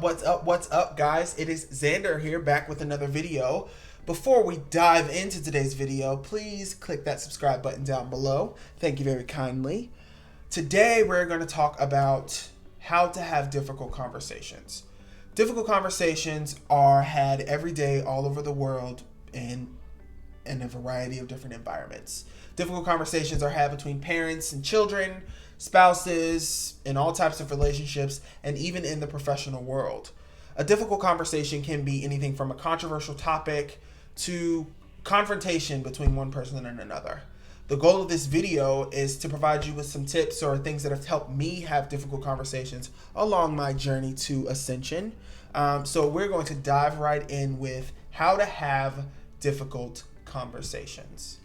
What's up, guys? It is Xander here, back with another video. Before we dive into today's video, please click that subscribe button down below. Thank you very kindly. Today, we're going to talk about how to have difficult conversations. Difficult conversations are had every day all over the world in a variety of different environments. Difficult conversations are had between parents and children, spouses, in all types of relationships, and even in the professional world. A difficult conversation can be anything from a controversial topic to confrontation between one person and another. The goal of this video is to provide you with some tips or things that have helped me have difficult conversations along my journey to ascension. So we're going to dive right in with how to have difficult conversations.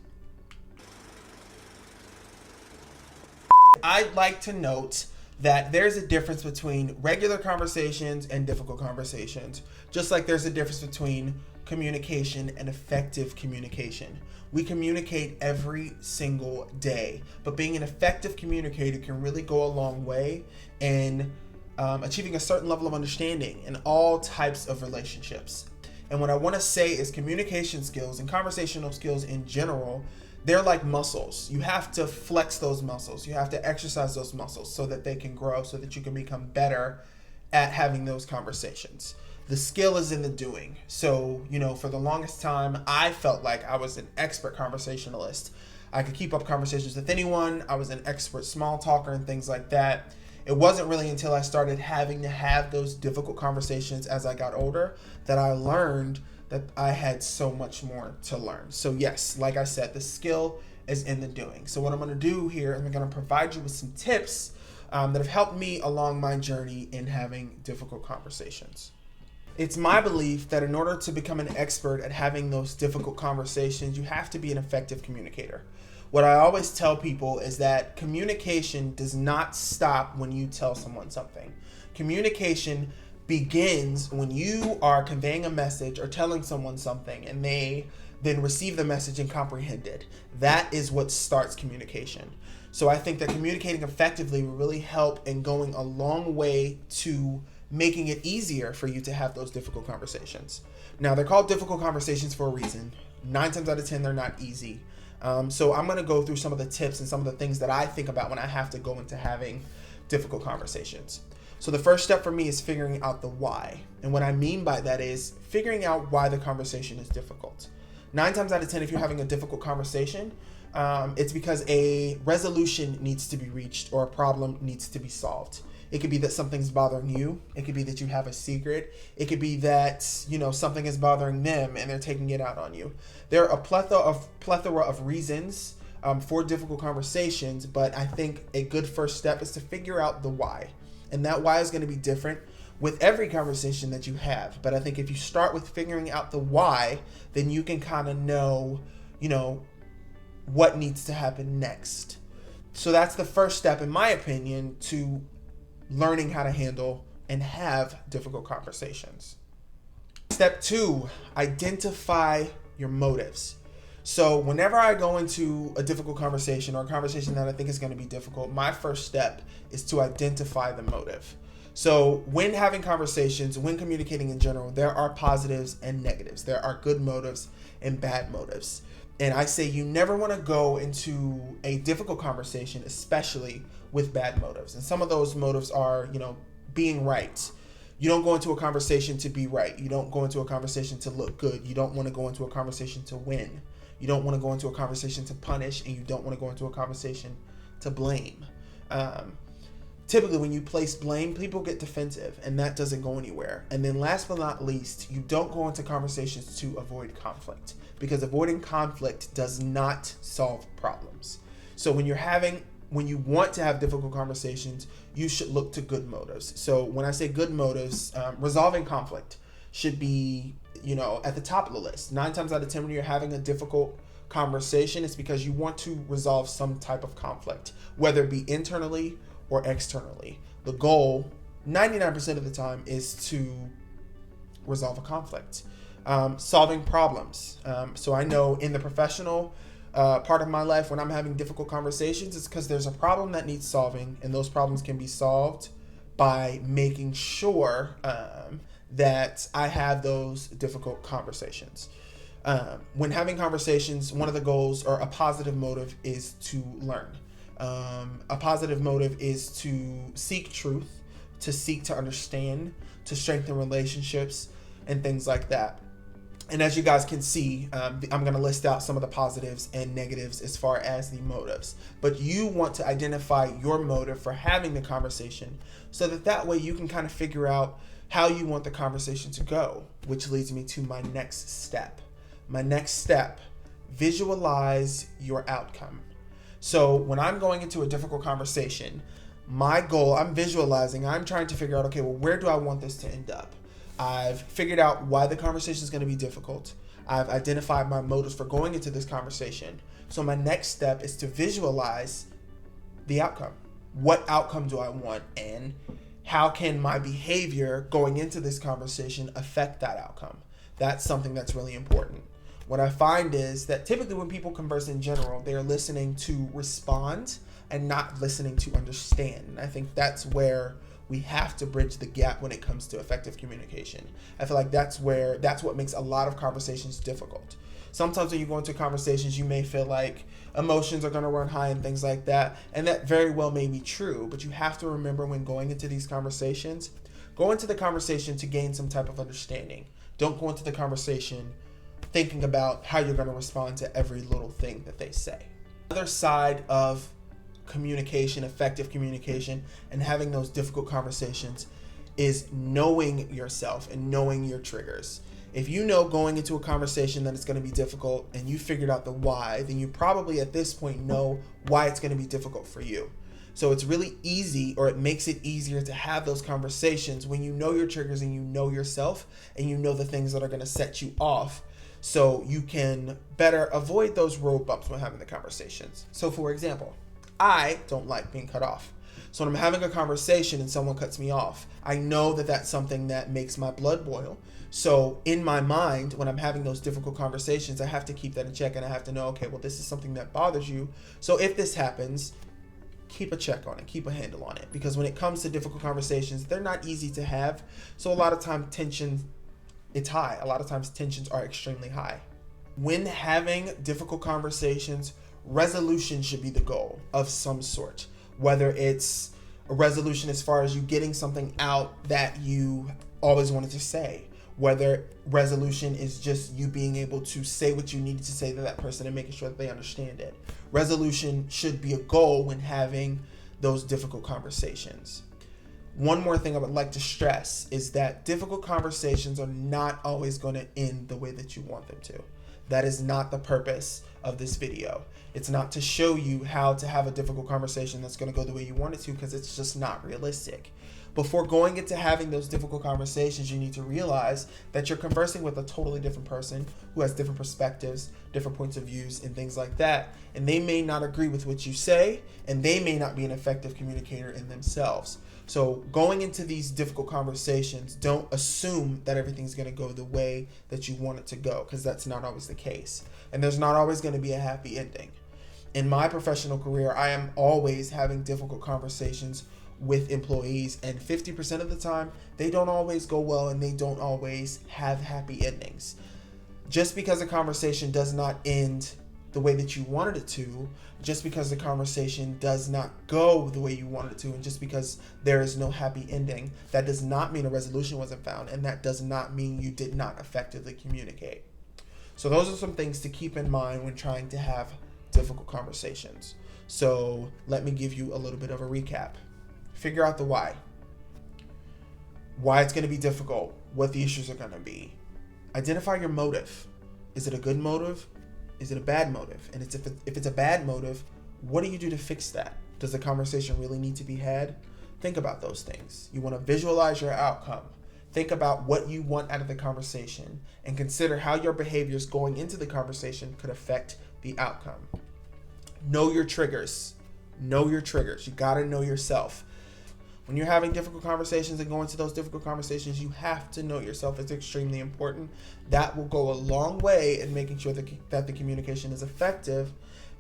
I'd like to note that there's a difference between regular conversations and difficult conversations, just like there's a difference between communication and effective communication. We communicate every single day, but being an effective communicator can really go a long way in achieving a certain level of understanding in all types of relationships. And what I want to say is communication skills and conversational skills in general, they're like muscles. You have to flex those muscles. You have to exercise those muscles so that they can grow, so that you can become better at having those conversations. The skill is in the doing. So, for the longest time, I felt like I was an expert conversationalist. I could keep up conversations with anyone. I was an expert small talker and things like that. It wasn't really until I started having to have those difficult conversations as I got older that I learned that I had so much more to learn. So yes, like I said, the skill is in the doing. So what I'm going to do here is I'm going to provide you with some tips that have helped me along my journey in having difficult conversations. It's my belief that in order to become an expert at having those difficult conversations, you have to be an effective communicator. What I always tell people is that communication does not stop when you tell someone something. Communication begins when you are conveying a message or telling someone something and they then receive the message and comprehend it. That is what starts communication. So I think that communicating effectively will really help in going a long way to making it easier for you to have those difficult conversations. Now, they're called difficult conversations for a reason. 9 times out of 10, they're not easy. So I'm going to go through some of the tips and some of the things that I think about when I have to go into having difficult conversations. So the first step for me is figuring out the why. And what I mean by that is figuring out why the conversation is difficult. 9 times out of 10, if you're having a difficult conversation, it's because a resolution needs to be reached or a problem needs to be solved. It could be that something's bothering you. It could be that you have a secret. It could be that, something is bothering them and they're taking it out on you. There are a plethora of reasons for difficult conversations, but I think a good first step is to figure out the why. And that why is going to be different with every conversation that you have. But I think if you start with figuring out the why, then you can kind of know, what needs to happen next. So that's the first step, in my opinion, to learning how to handle and have difficult conversations. Step 2, identify your motives. So whenever I go into a difficult conversation or a conversation that I think is going to be difficult, my first step is to identify the motive. So when having conversations, when communicating in general, there are positives and negatives. There are good motives and bad motives. And I say you never want to go into a difficult conversation, especially with bad motives. And some of those motives are, being right. You don't go into a conversation to be right. You don't go into a conversation to look good. You don't want to go into a conversation to win. You don't want to go into a conversation to punish, and you don't want to go into a conversation to blame. Typically, when you place blame, people get defensive, and that doesn't go anywhere. And then last but not least, you don't go into conversations to avoid conflict, because avoiding conflict does not solve problems. So when you want to have difficult conversations, you should look to good motives. So when I say good motives, resolving conflict should be, at the top of the list. 9 times out of 10, when you're having a difficult conversation, it's because you want to resolve some type of conflict, whether it be internally or externally. The goal, 99% of the time, is to resolve a conflict. Solving problems. So I know in the professional part of my life, when I'm having difficult conversations, it's because there's a problem that needs solving, and those problems can be solved by making sure that I have those difficult conversations. When having conversations, one of the goals or a positive motive is to learn. A positive motive is to seek truth, to seek to understand, to strengthen relationships, and things like that. And as you guys can see, I'm going to list out some of the positives and negatives as far as the motives. But you want to identify your motive for having the conversation so that way you can kind of figure out how you want the conversation to go, which leads me to my next step. My next step, visualize your outcome. So when I'm going into a difficult conversation, my goal, I'm visualizing, I'm trying to figure out, okay, well, where do I want this to end up? I've figured out why the conversation is going to be difficult. I've identified my motives for going into this conversation. So my next step is to visualize the outcome. What outcome do I want? And how can my behavior going into this conversation affect that outcome? That's something that's really important. What I find is that typically when people converse in general, they're listening to respond and not listening to understand. And I think that's where we have to bridge the gap when it comes to effective communication. I feel like that's what makes a lot of conversations difficult. Sometimes when you go into conversations, you may feel like emotions are going to run high and things like that. And that very well may be true, but you have to remember when going into these conversations, go into the conversation to gain some type of understanding. Don't go into the conversation thinking about how you're going to respond to every little thing that they say. The other side of communication, effective communication, and having those difficult conversations is knowing yourself and knowing your triggers. If you know going into a conversation that it's going to be difficult and you figured out the why, then you probably at this point know why it's going to be difficult for you. So it's really easy, or it makes it easier to have those conversations when you know your triggers and you know yourself and you know the things that are going to set you off, so you can better avoid those road bumps when having the conversations. So for example, I don't like being cut off. So when I'm having a conversation and someone cuts me off, I know that that's something that makes my blood boil. So in my mind, when I'm having those difficult conversations, I have to keep that in check, and I have to know, okay, well, this is something that bothers you. So if this happens, keep a check on it, keep a handle on it. Because when it comes to difficult conversations, they're not easy to have. So a lot of time it's high. A lot of times tensions are extremely high. When having difficult conversations, resolution should be the goal of some sort, whether it's a resolution as far as you getting something out that you always wanted to say, whether resolution is just you being able to say what you needed to say to that person and making sure that they understand it. Resolution should be a goal when having those difficult conversations. One more thing I would like to stress is that difficult conversations are not always going to end the way that you want them to. That is not the purpose of this video. It's not to show you how to have a difficult conversation that's going to go the way you want it to, because it's just not realistic. Before going into having those difficult conversations, you need to realize that you're conversing with a totally different person who has different perspectives, different points of views, and things like that. And they may not agree with what you say, and they may not be an effective communicator in themselves. So going into these difficult conversations, don't assume that everything's going to go the way that you want it to go, because that's not always the case. And there's not always going to be a happy ending. In my professional career, I am always having difficult conversations with employees, and 50% of the time, they don't always go well and they don't always have happy endings. Just because a conversation does not end the way that you wanted it to, just because the conversation does not go the way you wanted it to, and just because there is no happy ending, that does not mean a resolution wasn't found, and that does not mean you did not effectively communicate. So those are some things to keep in mind when trying to have difficult conversations. So let me give you a little bit of a recap. Figure out the why it's going to be difficult, what the issues are going to be. Identify your motive. Is it a good motive? Is it a bad motive? And if it's a bad motive, what do you do to fix that? Does the conversation really need to be had? Think about those things. You want to visualize your outcome. Think about what you want out of the conversation and consider how your behaviors going into the conversation could affect the outcome. Know your triggers. Know your triggers. You got to know yourself. When you're having difficult conversations and going to those difficult conversations, you have to know yourself. It's extremely important. That will go a long way in making sure that the communication is effective,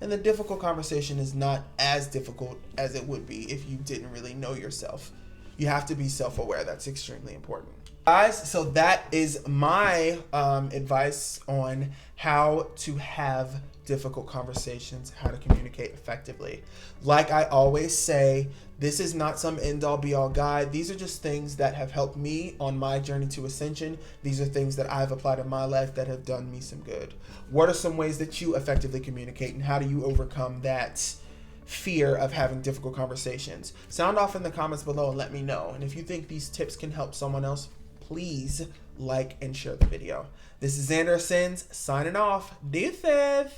and the difficult conversation is not as difficult as it would be if you didn't really know yourself. You have to be self-aware. That's extremely important. Guys, so that is my advice on how to have difficult conversations, how to communicate effectively. Like I always say, this is not some end-all be-all guide. These are just things that have helped me on my journey to ascension. These are things that I've applied in my life that have done me some good. What are some ways that you effectively communicate, and how do you overcome that fear of having difficult conversations? Sound off in the comments below and let me know. And if you think these tips can help someone else, please like and share the video. This is Xander Sins signing off. Deuces.